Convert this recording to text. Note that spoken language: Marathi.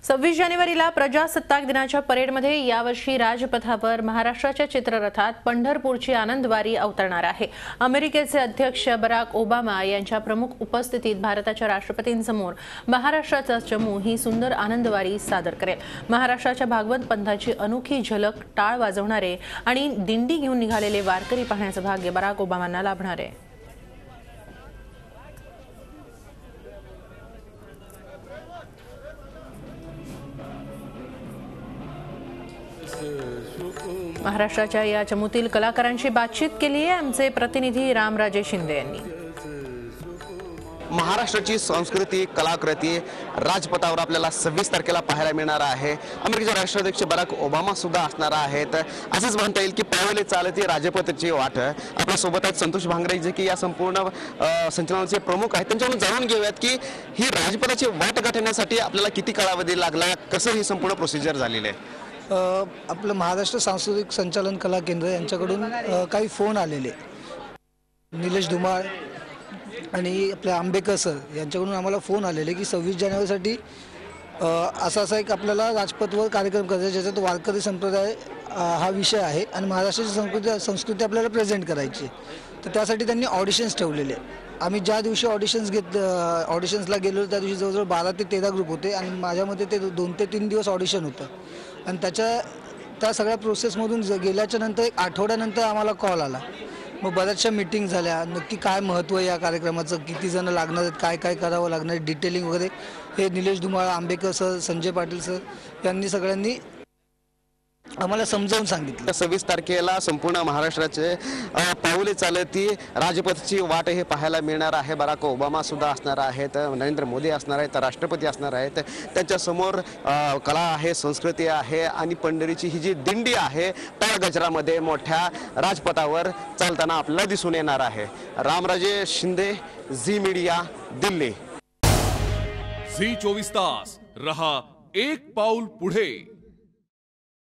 26 जानेवारीला प्रजासत्ताक दिनाच्या परेडमध्ये यावर्षी राजपथावर महाराष्ट्राच्या चित्ररथात पंढरपूरची आनंदवारी अवतरणार आहे। अमेरिकेचे अध्यक्ष बराक ओबामा यांच्या प्रमुख उपस्थितीत भारताच्या राष्ट्रपतींसमोर महाराष्ट्राचा चमू ही सुंदर आनंदवारी सादर करेल। महाराष्ट्राच्या भागवत पंथाची अनोखी झलक टाळ वाजवणारे आणि दिंडी घेऊन निघालेले वारकरी पाहण्याचे भाग्य बराक ओबामांना लाभणार आहे। महाराष्ट्राच्या या चमूतील कलाकारांशी बातचीत केली आहे आमचे प्रतिनिधी रामराजे शिंदे यांनी। महाराष्ट्राची संस्कृती कलाकृती राजपथावर आपल्याला 26 तारखेला पाहायला मिळणार आहे। अमेरिकेचे राष्ट्राध्यक्ष बराक ओबामा सुद्धा असणार आहेत। असंच म्हणता येईल की पावले चालती राजपथाची वाट। आपल्या सोबत आहेत संतोष भांगरे जे की या संपूर्ण संचलनाचे प्रमुख आहेत। त्यांच्याकडून जाणून घेऊयात की ही राजपथाची वाट गाठण्यासाठी आपल्याला किती कालावधी लागला, कसं ही संपूर्ण प्रोसिजर झालेली आहे। आपलं महाराष्ट्र सांस्कृतिक संचालन कला केंद्र यांच्याकडून काही फोन आलेले, निलेश धुमाळ आणि आपल्या आंबेकर सर यांच्याकडून आम्हाला फोन आलेले की 26 जानेवारीसाठी असा एक आपल्याला राजपथवर कार्यक्रम करायचा ज्याच्यात वारकरी संप्रदाय हा विषय आहे आणि महाराष्ट्राची संस्कृती आपल्याला प्रेझेंट करायची। तर त्यासाठी त्यांनी ऑडिशन्स ठेवलेले। आम्ही ज्या दिवशी ऑडिशन्सला गेलो त्या दिवशी जवळजवळ 12 ते 13 ग्रुप होते आणि माझ्यामध्ये ते 2 ते 3 दिवस ऑडिशन होतं आणि त्या सगळ्या प्रोसेसमधून गेल्याच्या नंतर एक आठवड्यानंतर आम्हाला कॉल आला। मग बऱ्याचशा मीटिंग झाल्या, नक्की काय महत्त्व आहे या कार्यक्रमाचं, किती जण लागणार आहेत, काय करावं लागणार, डिटेलिंग वगैरे हे निलेश धुमाळ, आंबेकर सर, संजय पाटील सर यांनी सगळ्यांनी आम्हाला समजावून सांगितलं। 26 तारखेला संपूर्ण महाराष्ट्राचे पाऊले चालती राजपथाची वाट हे पाहायला मिळणार आहे। बराक ओबामा सुद्धा असणार आहेत, नरेंद्र मोदी असणार आहेत, राष्ट्रपती असणार आहेत। त्यांच्या समोर कला आहे, संस्कृती आहे आणि पंढरीची ही जी दिंडी आहे टाळ गजरामध्ये मोठ्या राजपथावर चालताना आपल्याला दिसून येणार आहे। रामराजे शिंदे, झी मीडिया, दिल्ली। झी 24 तास रहा एक पाऊल पुढे।